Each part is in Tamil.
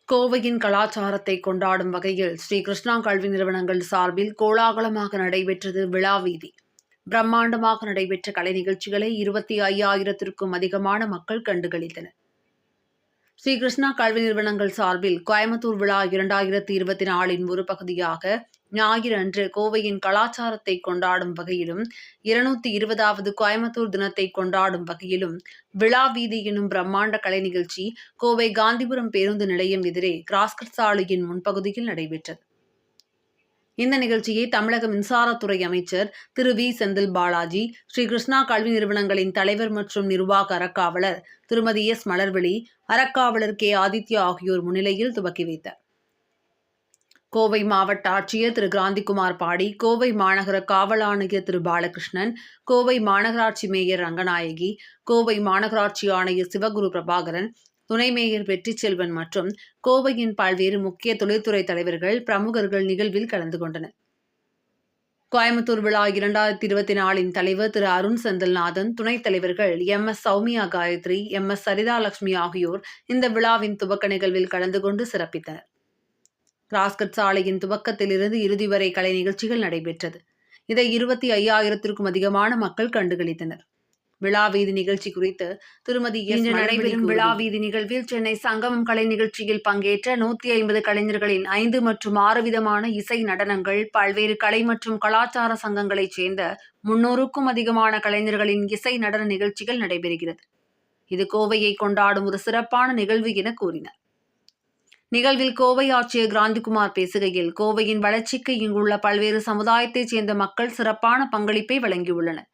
கோவையின் கலாச்சாரத்தை கொண்டாடும் வகையில் ஸ்ரீ கிருஷ்ணா கல்வி நிறுவனங்கள் சார்பில் கோலாகலமாக நடைபெற்றது விழாவீதி. பிரம்மாண்டமாக நடைபெற்ற கலை நிகழ்ச்சிகளை 25,000த்திற்கும் அதிகமான மக்கள் கண்டுகளித்தனர். ஸ்ரீ கிருஷ்ணா கல்வி நிறுவனங்கள் சார்பில் கோயம்புத்தூர் விழா 2024 ஒரு பகுதியாக ஞாயிறு அன்று கோவையின் கலாச்சாரத்தை கொண்டாடும் வகையிலும் 220வது கோயம்புத்தூர் தினத்தை கொண்டாடும் வகையிலும் விழா வீதி எனும் பிரம்மாண்ட கலை நிகழ்ச்சி கோவை காந்திபுரம் பேருந்து நிலையம் எதிரே கிராஸ்கட் சாலையின் முன்பகுதியில் நடைபெற்றது. இந்த நிகழ்ச்சியை தமிழக மின்சாரத்துறை அமைச்சர் திரு வி. செந்தில் பாலாஜி, ஸ்ரீ கிருஷ்ணா கல்வி நிறுவனங்களின் தலைவர் மற்றும் நிர்வாக அறக்காவலர் திருமதி எஸ். மலர்விழி, அறக்காவலர் கே. ஆதித்யா ஆகியோர் முன்னிலையில் துவக்கி வைத்தார். கோவை மாவட்ட ஆட்சியர் திரு கிராந்திகுமார் பாடி, கோவை மாநகர காவல் ஆணையர் திரு பாலகிருஷ்ணன், கோவை மாநகராட்சி மேயர் ரங்கநாயகி, கோவை மாநகராட்சி ஆணையர் சிவகுரு பிரபாகரன், துணை மேயர் வெற்றிச்செல்வன் மற்றும் கோவையின் பல்வேறு முக்கிய தொழில்துறை தலைவர்கள், பிரமுகர்கள் நிகழ்வில் கலந்து கொண்டனர். கோயம்புத்தூர் விழா 2024 தலைவர் திரு அருண் செந்தில்நாதன், துணைத் தலைவர்கள் எம்.எஸ். சௌமியா காயத்ரி, எம்.எஸ். சரிதாலட்சுமி ஆகியோர் இந்த விழாவின் துவக்க நிகழ்வில் கலந்து கொண்டு சிறப்பித்தனர். கிராஸ்கட் சாலையின் துவக்கத்திலிருந்து இறுதி வரை கலை நிகழ்ச்சிகள் நடைபெற்றது. இதை 25,000த்திற்கும் அதிகமான மக்கள் கண்டுகளித்தனர். விழாவீதி நிகழ்ச்சி குறித்து திருமதி எஸ். நடைபெறும் விழாவீதி நிகழ்வில் சென்னை சங்கமம் கலை நிகழ்ச்சியில் பங்கேற்ற 150 கலைஞர்களின் 5 மற்றும் 6 விதமான இசை நடனங்கள், பல்வேறு கலை மற்றும் கலாச்சார சங்கங்களைச் சேர்ந்த 300க்கும் அதிகமான கலைஞர்களின் இசை நடன நிகழ்ச்சிகள் நடைபெறுகிறது. இது கோவையை கொண்டாடும் ஒரு சிறப்பான நிகழ்வு என கூறினார். நிகழ்வில் கோவை ஆட்சியர் கிராந்திகுமார் பேசுகையில், கோவையின் வளர்ச்சிக்கு இங்குள்ள பல்வேறு சமுதாயத்தைச் சேர்ந்த மக்கள் சிறப்பான பங்களிப்பை வழங்கியுள்ளனர்.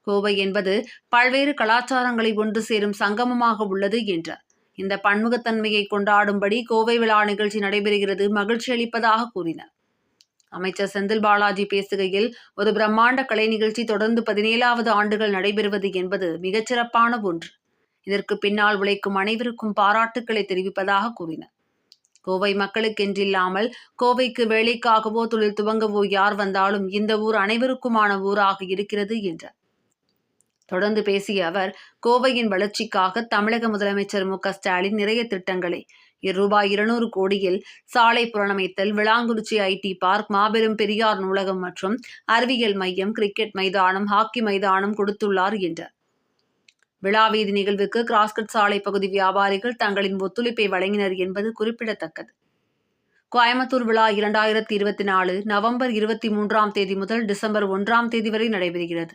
கோவை என்பது பல்வேறு கலாச்சாரங்களை ஒன்று சேரும் சங்கமமாக உள்ளது என்றார். இந்த பன்முகத்தன்மையை கொண்டாடும்படி கோவை விழா நிகழ்ச்சி நடைபெறுகிறது மகிழ்ச்சி அளிப்பதாக கூறினார். அமைச்சர் செந்தில் பாலாஜி பேசுகையில், ஒரு பிரம்மாண்ட கலை நிகழ்ச்சி தொடர்ந்து 17வது ஆண்டுகள் நடைபெறுவது என்பது மிகச்சிறப்பான ஒன்று. இதற்கு பின்னால் உழைக்கும் அனைவருக்கும் பாராட்டுக்களை தெரிவிப்பதாக கூறினார். கோவை மக்களுக்கென்றில்லாமல் கோவைக்கு வேலைக்காகவோ தொழில் துவங்கவோ யார் வந்தாலும் இந்த ஊர் அனைவருக்குமான ஊராக இருக்கிறது என்றார். தொடர்ந்து பேசிய அவர், கோவையின் வளர்ச்சிக்காக தமிழக முதலமைச்சர் மு. க. ஸ்டாலின் நிறைய திட்டங்களை ரூபாய் 200 கோடியில் சாலை புனரமைத்தல், விளாங்குறிச்சி ஐடி பார்க், மாபெரும் பெரியார் நூலகம் மற்றும் அறிவியல் மையம், கிரிக்கெட் மைதானம், ஹாக்கி மைதானம் கொடுத்துள்ளார் என்றார். விழாவீதி நிகழ்வுக்கு கிராஸ்கட் சாலை பகுதி வியாபாரிகள் தங்களின் ஒத்துழைப்பை வழங்கினர் என்பது குறிப்பிடத்தக்கது. கோயம்புத்தூர் விழா 2024 நவம்பர் 23ஆம் தேதி முதல் டிசம்பர் 1ஆம் தேதி வரை நடைபெறுகிறது.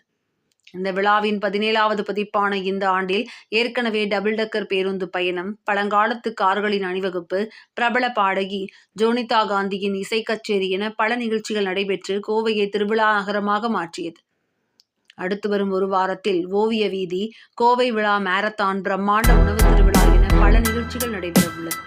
இந்த விழாவின் 17வது பதிப்பான இந்த ஆண்டில் ஏற்கனவே டபுள் டெக்கர் பேருந்து பயணம், பழங்காலத்து கார்களின் அணிவகுப்பு, பிரபல பாடகி ஜோனிதா காந்தியின் இசை கச்சேரி என பல நிகழ்ச்சிகள் நடைபெற்று கோவையை திருவிழா நகரமாக மாற்றியது. அடுத்து வரும் ஒரு வாரத்தில் ஓவிய வீதி, கோவை விழா மாரத்தான், பிரம்மாண்ட உணவு திருவிழா என பல நிகழ்ச்சிகள் நடைபெற உள்ளது.